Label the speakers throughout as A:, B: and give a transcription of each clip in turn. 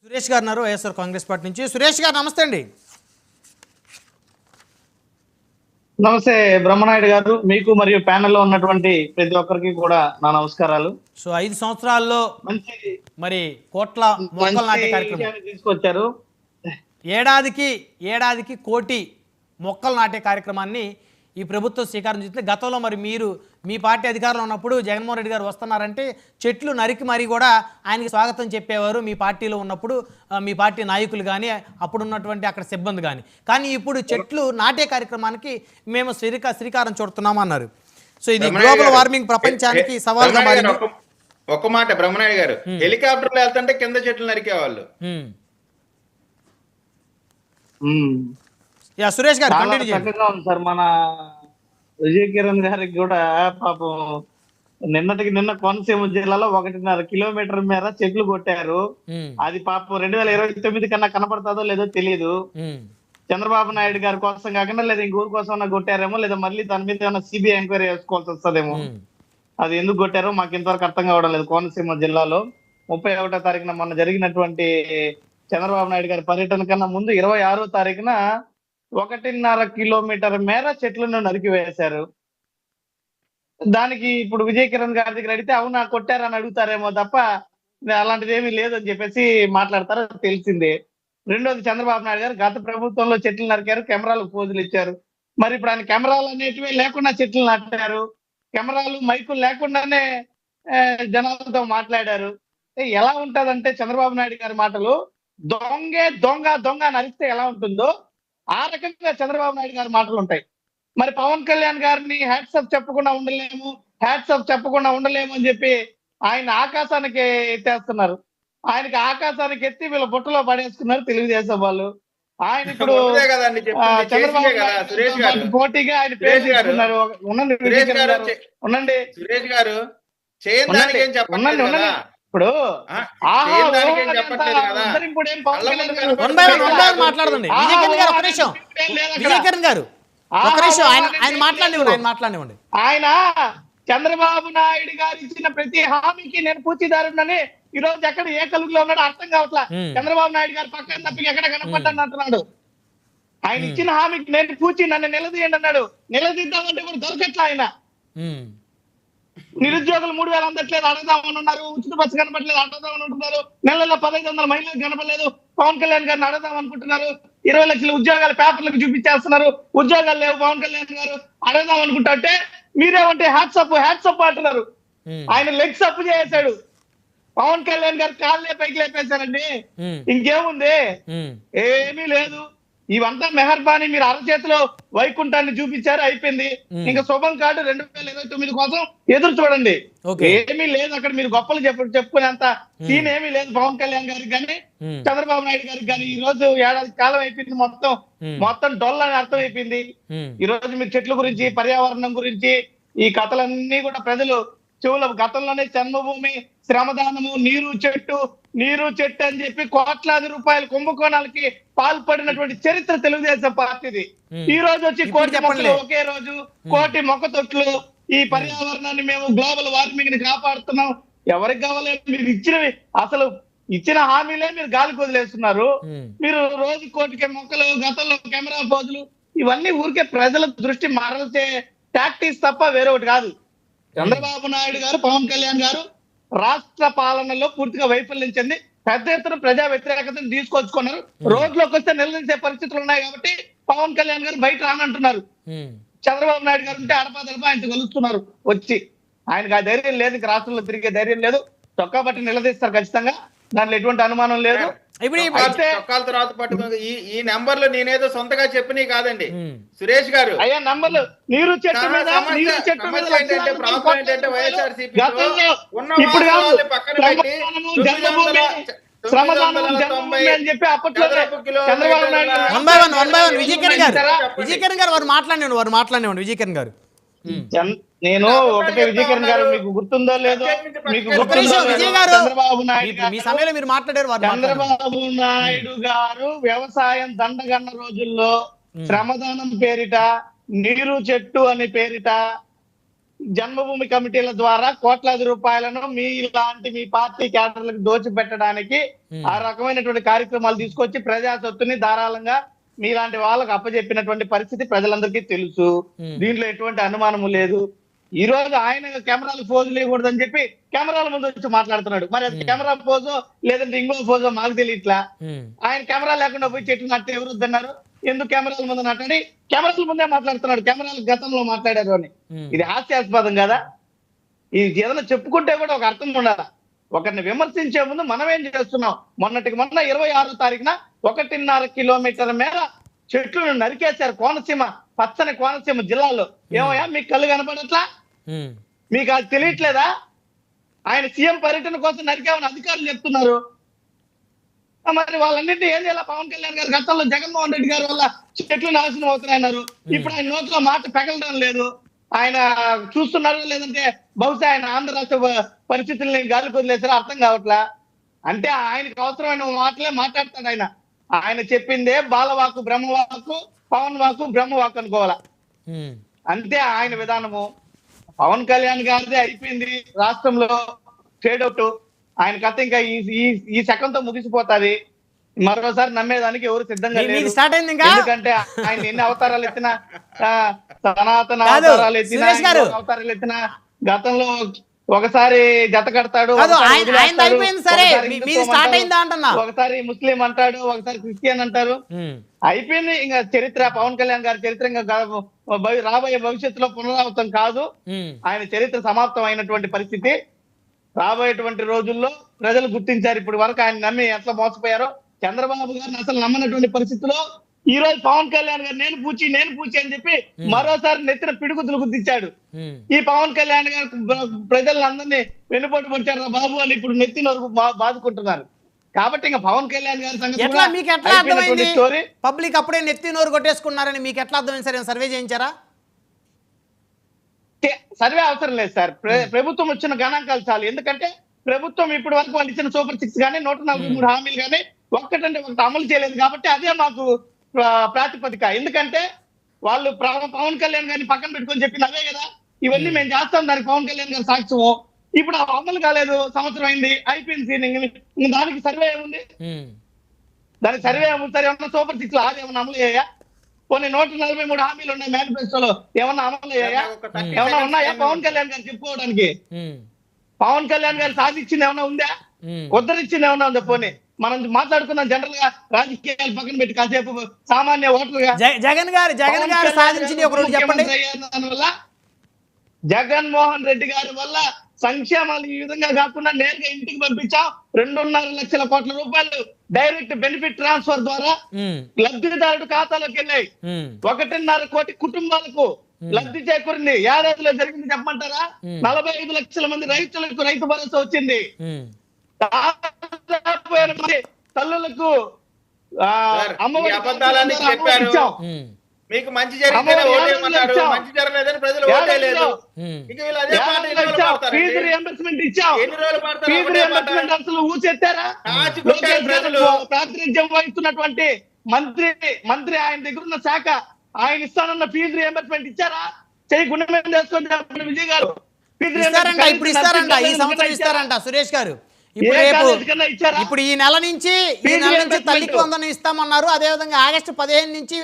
A: సురేష్ గారు ఉన్నారు వైఎస్ఆర్ కాంగ్రెస్ పార్టీ నుంచి. సురేష్ గారు నమస్తే అండి.
B: నమస్తే బ్రహ్మనాయుడు గారు, మీకు మరియు ప్యానెల్లో ఉన్నటువంటి ప్రతి ఒక్కరికి కూడా నా నమస్కారాలు.
A: సో 5 సంవత్సరాల్లో
B: మంచి
A: మరి కోట్ల మొక్కలు నాటే కార్యక్రమం
B: తీసుకొచ్చారు.
A: ఏడాదికి కోటి మొక్కలు నాటే కార్యక్రమాన్ని ఈ ప్రభుత్వం స్వీకారం చేస్తే, గతంలో మరి మీరు మీ పార్టీ అధికారంలో ఉన్నప్పుడు జగన్మోహన్ రెడ్డి గారు వస్తున్నారంటే చెట్లు నరికి మరీ కూడా ఆయనకి స్వాగతం చెప్పేవారు మీ పార్టీలో ఉన్నప్పుడు, మీ పార్టీ నాయకులు కానీ అప్పుడు ఉన్నటువంటి అక్కడ సిబ్బంది కానీ ఇప్పుడు చెట్లు నాటే కార్యక్రమానికి మేము శ్రీకారం చుడుతున్నాం అన్నారు. సో ఇది గ్లోబల్ వార్మింగ్ ప్రపంచానికి సవాల్గా మారింది.
C: ఒక మాట బ్రహ్మనాయుడు గారు, హెలికాప్టర్లో వెళ్తుంటే కింద చెట్లు నరికేవాళ్ళు.
A: సురేష్ గారు
B: చక్కగా ఉంది సార్. మన విజయ్ కిరణ్ గారికి కూడా పాపం నిన్న కోనసీమ జిల్లాలో 1.5 కిలోమీటర్ మేర చెట్లు కొట్టారు. అది పాపం 2029 కన్నా కనపడతాదో లేదో తెలియదు. చంద్రబాబు నాయుడు గారి కోసం కాకుండా లేదా ఇంకూరు కోసం కొట్టారేమో, లేదా మళ్ళీ దాని మీద ఏమైనా సిబిఐ ఎంక్వైరీ చేసుకోవాల్సి వస్తుందేమో. అది ఎందుకు కొట్టారో మాకు ఇంతవరకు అర్థం కావడం లేదు. కోనసీమ జిల్లాలో 31వ తారీఖున మొన్న జరిగినటువంటి చంద్రబాబు నాయుడు గారి పర్యటన కన్నా ముందు 26వ తారీఖున 1.5 కిలోమీటర్ మేర చెట్లను నరికివేశారు. దానికి ఇప్పుడు విజయ్ కిరణ్ గారి దగ్గర అడిగితే అవునా కొట్టారని అడుగుతారేమో తప్ప అలాంటిది ఏమీ లేదు అని చెప్పేసి మాట్లాడతారో తెలిసిందే. రెండోది, చంద్రబాబు నాయుడు గారు గత ప్రభుత్వంలో చెట్లు నరికారు, కెమెరాలకు పోజులు ఇచ్చారు. మరి ఇప్పుడు ఆయన కెమెరాలు అనేటివి లేకుండా చెట్లు నాటారు, కెమెరాలు మైకులు లేకుండానే జనాలతో మాట్లాడారు. ఎలా ఉంటదంటే చంద్రబాబు నాయుడు గారి మాటలు దొంగే దొంగ నరిస్తే ఎలా ఉంటుందో ఆ రకంగా చంద్రబాబు నాయుడు గారి మాటలు ఉంటాయి. మరి పవన్ కళ్యాణ్ గారిని హ్యాట్సప్ చెప్పకుండా ఉండలేము అని చెప్పి ఆయన ఆకాశానికి ఎత్తేస్తున్నారు. ఆయనకి ఆకాశానికి ఎత్తి వీళ్ళ బుట్టలో పడేసుకున్నారు తెలుగుదేశం వాళ్ళు. ఆయన ఇప్పుడు చంద్రబాబు నాయుడు పోటీగా ఆయన పేరు చేసుకున్నారు. ఉండండి
C: సురేష్ గారు,
B: ఇప్పుడు ఆయన చంద్రబాబు నాయుడు గారు ఇచ్చిన ప్రతి హామీకి నేను పూర్తిదారునని ఈ రోజు ఎక్కడ ఏ కలుగులో ఉన్నాడో అర్థం కావట్లా. చంద్రబాబు నాయుడు గారు పక్కన తప్పి ఎక్కడ కనపడ్డాను అంటున్నాడు. ఆయన ఇచ్చిన హామీకి నేను పూర్తి నన్ను నిలదీయండి అన్నాడు. నిలదీద్దామంటే కూడా దొరకట్లా. ఆయన నిరుద్యోగులు 3,000 అందట్లేదు అడగదామని ఉన్నారు, ఉచిత బస్సు కనపడలేదు అడగదామని ఉంటున్నారు, నెలలో 1,500 మహిళలకు కనపడలేదు పవన్ కళ్యాణ్ గారిని అడగదాం అనుకుంటున్నారు, 20 లక్షల ఉద్యోగాలు పేపర్లకు చూపించేస్తున్నారు, ఉద్యోగాలు లేవు పవన్ కళ్యాణ్ గారు అడగదాం అనుకుంటే మీరేమంటే హ్యాట్సప్ అంటున్నారు. ఆయన లెగ్స్ అప్ చేశాడు. పవన్ కళ్యాణ్ గారు కాళ్ళే పైకి లేపేశారండి. ఇంకేముంది? ఏమీ లేదు. ఇవంతా మెహర్బానీ, మీరు అరచేతిలో వైకుంఠాన్ని చూపించారు, అయిపోయింది. ఇంకా శుభం కార్డు 2029 కోసం ఎదురు చూడండి. ఏమీ లేదు అక్కడ. మీరు గొప్పలు చెప్పుకునేంత సీన్ ఏమీ లేదు పవన్ కళ్యాణ్ గారికి కానీ చంద్రబాబు నాయుడు గారికి కానీ. ఈ రోజు ఏడాది కాలం అయిపోయింది, మొత్తం డొల్ అని అర్థం అయిపోయింది. ఈ రోజు మీరు చెట్ల గురించి, పర్యావరణం గురించి ఈ కథలన్నీ కూడా ప్రజలు చెవుల గతంలోనే జన్మభూమి, శ్రమదానము, నీరు చెట్టు అని చెప్పి కోట్లాది రూపాయల కుంభకోణాలకి పాల్పడినటువంటి చరిత్ర తెలుగుదేశం పార్టీది. ఈ రోజు వచ్చి కోటి మొక్కలు, ఒకే రోజు కోటి మొక్క తొట్లు, ఈ పర్యావరణాన్ని మేము గ్లోబల్ వార్మింగ్ ని కాపాడుతున్నాం. ఎవరికి కావాలి? మీరు అసలు ఇచ్చిన హామీలే మీరు గాలికి వదిలేస్తున్నారు. మీరు రోజు కోటికి మొక్కలు, గతంలో కెమెరా పోజులు, ఇవన్నీ ఊరికే ప్రజల దృష్టి మరల్చే టాక్టిక్స్ తప్ప వేరే ఒకటి కాదు. చంద్రబాబు నాయుడు గారు, పవన్ కళ్యాణ్ గారు రాష్ట్ర పాలనలో పూర్తిగా వైఫల్యం చెంది పెద్ద ఎత్తున ప్రజా వ్యతిరేకతను తీసుకొచ్చుకున్నారు. రోడ్లోకి వస్తే నిలదీసే పరిస్థితులు ఉన్నాయి కాబట్టి పవన్ కళ్యాణ్ గారు బయట రానంటున్నారు. చంద్రబాబు నాయుడు గారు ఉంటే అడపాదడపా ఆయన కలుస్తున్నారు వచ్చి. ఆయనకు ఆ ధైర్యం లేదు, ఇంక రాష్ట్రంలో తిరిగే ధైర్యం లేదు. చొక్కా బట్టి నిలదీస్తారు ఖచ్చితంగా, దాంట్లో ఎటువంటి అనుమానం లేదు.
C: ఈ నంబర్లు నేనేదో సొంతగా చెప్పినవి కాదండి సురేష్ గారు.
B: అయ్యా నంబర్లు నీరు చెట్టు మీద నేను ఒకటే విజయకిరణ్ గారు, మీకు గుర్తుందో లేదో, మీకు చంద్రబాబు నాయుడు గారు వ్యవసాయం దండగన్న రోజుల్లో శ్రమదానం పేరిట, నీరు చెట్టు అనే పేరిట జన్మభూమి కమిటీల ద్వారా కోట్లాది రూపాయలను మీ పార్టీ క్యాడర్లకు దోచిపెట్టడానికి ఆ రకమైనటువంటి కార్యక్రమాలు తీసుకొచ్చి ప్రజా సొత్తుని ధారాళంగా మీలాంటి వాళ్ళకు అప్పచెప్పినటువంటి పరిస్థితి ప్రజలందరికీ తెలుసు. దీంట్లో ఎటువంటి అనుమానము లేదు. ఈ రోజు ఆయన కెమెరాలు పోజు లేకూడదని చెప్పి కెమెరాల ముందు వచ్చి మాట్లాడుతున్నాడు. మరి అది కెమెరా పోజో లేదంటే ఇంకో పోజో మాకు తెలియట్లా. ఆయన కెమెరా లేకుండా పోయి చెట్లు నట్టు ఎవరు వద్దన్నారు? ఎందుకు కెమెరాల ముందు మాట్లాడి కెమెరాల ముందే మాట్లాడుతున్నాడు, కెమెరాలు గతంలో మాట్లాడారు అని. ఇది హాస్యాస్పదం కదా? ఇది ఏదైనా చెప్పుకుంటే కూడా ఒక అర్థం ఉండాలి. ఒకరిని విమర్శించే ముందు మనం ఏం చేస్తున్నాం? మొన్న 26వ తారీఖున 1.5 కిలోమీటర్ల మేర చెట్లను నరికేశారు కోనసీమ, పచ్చని కోనసీమ జిల్లాలో. ఏమయ్యా మీకు కళ్ళు కనపడట్లా? మీకు అది తెలియట్లేదా? ఆయన సీఎం పర్యటన కోసం నరికామని అధికారులు చెప్తున్నారు. మరి వాళ్ళన్నింటినీ ఏం చేయాలి? పవన్ కళ్యాణ్ గారు గతంలో జగన్మోహన్ రెడ్డి గారి వల్ల చెట్లు నాశనం అవుతున్నాయన్నారు. ఇప్పుడు ఆయన నోట్లో మాట పెగలడం లేదు. ఆయన చూస్తున్నారు, లేదంటే బహుశా ఆయన ఆంధ్ర రాష్ట్ర పరిస్థితుల్ని గాలి వదిలేసారో అర్థం కావట్లా. అంటే ఆయనకు అవసరమైన మాటలే మాట్లాడతాడు ఆయన. ఆయన చెప్పిందే బాలవాకు బ్రహ్మవాకు, పవన్ వాకు బ్రహ్మవాకు అనుకోవాలా. అంతే ఆయన విధానము. పవన్ కళ్యాణ్ గారిదే అయిపోయింది రాష్ట్రంలో ట్రేడ్ అవుట్. ఆయన కథ ఇంకా ఈ శకంతో ముగిసిపోతాది. మరోసారి నమ్మేదానికి ఎవరు సిద్ధంగా లేరు. ఎందుకంటే ఆయన ఎన్ని అవతారాలు ఎత్తినా, సనాతన అవతారాలు ఎత్తినా, అవతారాలు ఎత్తినా గతంలో ఒకసారి జత కడతాడు, ఒకసారి ముస్లిం అంటాడు, ఒకసారి క్రిస్టియన్ అంటారు. అయిపోయింది ఇంకా చరిత్ర. పవన్ కళ్యాణ్ గారి చరిత్ర ఇంకా రాబోయే భవిష్యత్తులో పునరావృతం కాదు. ఆయన చరిత్ర సమాప్తం అయినటువంటి పరిస్థితి. రాబోయేటువంటి రోజుల్లో ప్రజలు గుర్తించారు ఇప్పుడు వరకు ఆయన నమ్మి ఎట్లా మోసపోయారో. చంద్రబాబు గారిని అసలు నమ్మనటువంటి పరిస్థితిలో ఈ రోజు పవన్ కళ్యాణ్ గారు నేను పూచి అని చెప్పి మరోసారి నెత్తిన పిడుగుతులు గుర్తించాడు. ఈ పవన్ కళ్యాణ్ గారు ప్రజలందరినీ వెన్నుపోటు పొడిచారు బాబు అని ఇప్పుడు నెత్తిన వరకు బాదుకుంటున్నారు. కాబట్టి ఇంకా పవన్ కళ్యాణ్ గారి సంగతి స్టోరీ.
A: పబ్లిక్ అప్పుడే నెత్తి నోరు కొట్టేసుకున్నారని మీకు ఎట్లా అర్థమైంది సార్? సర్వే చేయించారా?
B: సర్వే అవసరం లేదు సార్. ప్రభుత్వం వచ్చిన గణాంకాలు చాలు. ఎందుకంటే ప్రభుత్వం ఇప్పటి వరకు వాళ్ళు ఇచ్చిన సూపర్ 6 కానీ 143 హామీలు కానీ ఒక్కటంటే ఒకటి అమలు చేయలేదు. కాబట్టి అదే మాకు ప్రాతిపదిక. ఎందుకంటే వాళ్ళు పవన్ కళ్యాణ్ గారిని పక్కన పెట్టుకొని చెప్పింది అదే కదా, ఇవన్నీ మేము చేస్తాం, దానికి పవన్ కళ్యాణ్ గారు సాక్ష్యము. ఇప్పుడు అమలు కాలేదు, సంవత్సరం అయింది, అయిపోయింది. దానికి సర్వే ఏముంది? దానికి సర్వే ఏముంది సార్? ఏమన్నా సూపర్ 6 ఏమన్నా అమలు అయ్యాయా? కొన్ని 143 హామీలు ఉన్నాయి మేనిఫెస్టోలో, ఏమన్నా అమలు అయ్యాయా? ఏమన్నా ఉన్నాయా పవన్ కళ్యాణ్ గారు చెప్పుకోవడానికి? పవన్ కళ్యాణ్ గారు సాధించింది ఏమన్నా ఉందా? ఉద్ధరించింది ఏమన్నా ఉందా? పోనీ మనం మాట్లాడుకున్నాం జనరల్ గా, రాజకీయాలు పక్కన పెట్టి కాసేపు సామాన్య ఓటర్గా
A: జగన్ గారు సాధించింది ఒక రోజు చెప్పండి.
B: దానివల్ల జగన్మోహన్ రెడ్డి గారి వల్ల సంక్షేమాలు ఈ విధంగా కాకుండా నేరుగా ఇంటికి పంపించాం. 2.5 లక్షల కోట్ల రూపాయలు డైరెక్ట్ బెనిఫిట్ ట్రాన్స్ఫర్ ద్వారా లబ్ధిదారుడు ఖాతాలోకి వెళ్ళాయి. 1.5 కోటి కుటుంబాలకు లబ్ధి చేకూరింది. ఏడాదిలో జరిగింది చెప్పమంటారా? 45 లక్షల మంది రైతులకు రైతు భరోసా వచ్చింది. తల్లులకు
C: అమ్మఒడి అబద్ధాలని చెప్పారు. మీకు మంచి జరిగితేనే ఓటేయమన్నారు, మంచి జరగలేదని ప్రజలు ఓటేయలేదు. ఇంకా వీళ్ళు అదే మాట ఎన్ని రోజులు పడతారు?
B: ఫీజు రియంబర్స్మెంట్ ఇచ్చాం.
C: ఎన్ని రోజులు పడతారు?
B: ఫీజు రియంబర్స్మెంట్ అసలు ఊచెత్తారా?
C: ప్రజలు
B: ప్రాతినిధ్యం వహిస్తున్నటువంటి మంత్రి ఆయన దగ్గర ఉన్న శాఖ ఆయన ఇస్తానన్న ఫీజు రియంబర్స్మెంట్ ఇచ్చారా? చెయ్యి గుండె మీద వేసుకొని చెప్పండి విజయ్ గారు.
A: ఇప్పుడు ఇస్తారంట, ఈ సంవత్సరం ఇస్తారంట సురేష్ గారు. ఇప్పుడు ఈ నెల నుంచి తల్లికి వందనం ఇస్తామన్నారు. అదే విధంగా ఆగస్టు 15 నుంచి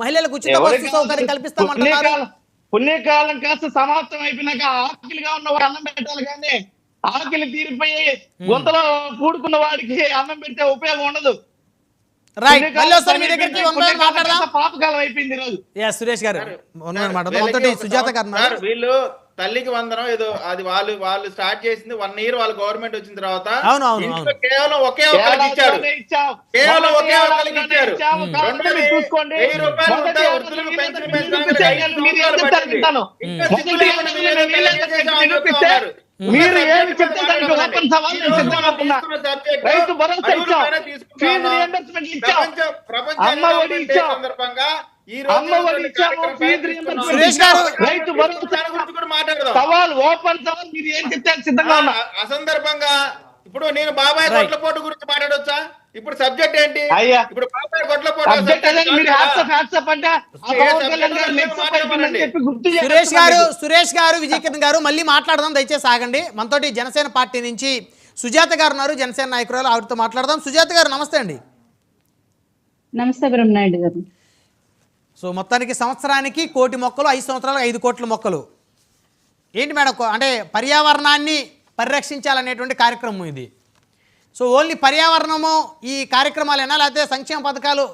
A: మహిళలకు ఉచిత బస్సు సౌకర్యం కల్పిస్తామన్నారు.
B: పుణ్యకాలం కాస్త సమాప్తం అయిపోయినాక ఆకలిగా ఉన్న వాడు అన్నం పెట్టాలి, కానీ ఆకలి తీరిపోయి గుంతలో పూడుకున్న వాడికి అన్నం పెడితే ఉపయోగం ఉండదు. పాపకాలం అయిపోయింది ఈరోజు.
A: సురేష్ గారు సుజాత గారు,
C: వీళ్ళు తల్లికి వందనం ఏదో అది వాళ్ళు స్టార్ట్ చేసింది 1 ఇయర్ వాళ్ళ గవర్నమెంట్ వచ్చిన తర్వాత కేవలం ఒకే ఒక్కరికి ఇచ్చారు. కేవలం ఒకే ఒక్కరికి ఇచ్చారు. 2,000 రూపాయలు వృద్ధులకు పెన్షన్
B: మీరు ఏమి చెప్తే దానికి ఓపెన్ సవాల్ సిద్ధంగా ఉన్నా. రైతు భరోసా ఇచ్చాం, ఫీజు రియంబర్స్మెంట్ ఇచ్చాం, అమ్మఒడి ఇచ్చాం, అమ్మఒడి ఇచ్చాము, ఫీజు రియంబర్స్మెంట్ ఇచ్చాం, రైతు భరోసా సవాల్ ఓపెన్ సవాల్. మీరు ఏం చెప్తే సిద్ధంగా ఉన్నా.
C: అసందర్భంగా ఇప్పుడు నేను బాబాయ్ గొడ్లపోటు గురించి మాట్లాడొచ్చా? ఇప్పుడు సబ్జెక్ట్ ఏంటి?
B: అయ్యా
C: ఇప్పుడు బాబాయ్ గొడ్లపోటు
B: సబ్జెక్ట్ అదే మీరు హ్యాట్సప్ అంటే ఆ పవన్ కళ్యాణ్ గారు నెక్స్ట్ అయిపోయిందని చెప్పి గుర్తు
A: సురేష్ గారు విజయ్ కిరణ్ గారు మళ్ళీ మాట్లాడదాం, దయచేసి ఆగండి. మనతోటి జనసేన పార్టీ నుంచి సుజాత గారు ఉన్నారు, జనసేన నాయకురాలు, ఆవిడతో మాట్లాడదాం. సుజాత గారు నమస్తే అండి.
D: నమస్తే బ్రహ్మనాయుడు గారు.
A: సో మొత్తానికి సంవత్సరానికి 1 కోటి మొక్కలు, 5 సంవత్సరాలు 5 కోట్ల మొక్కలు. ఏంటి మేడం, అంటే పర్యావరణాన్ని పరిరక్షించాలనేటువంటి కార్యక్రమం ఇది. సో ఓన్లీ పర్యావరణము ఈ కార్యక్రమాలైనా లేకపోతే సంక్షేమ పథకాలు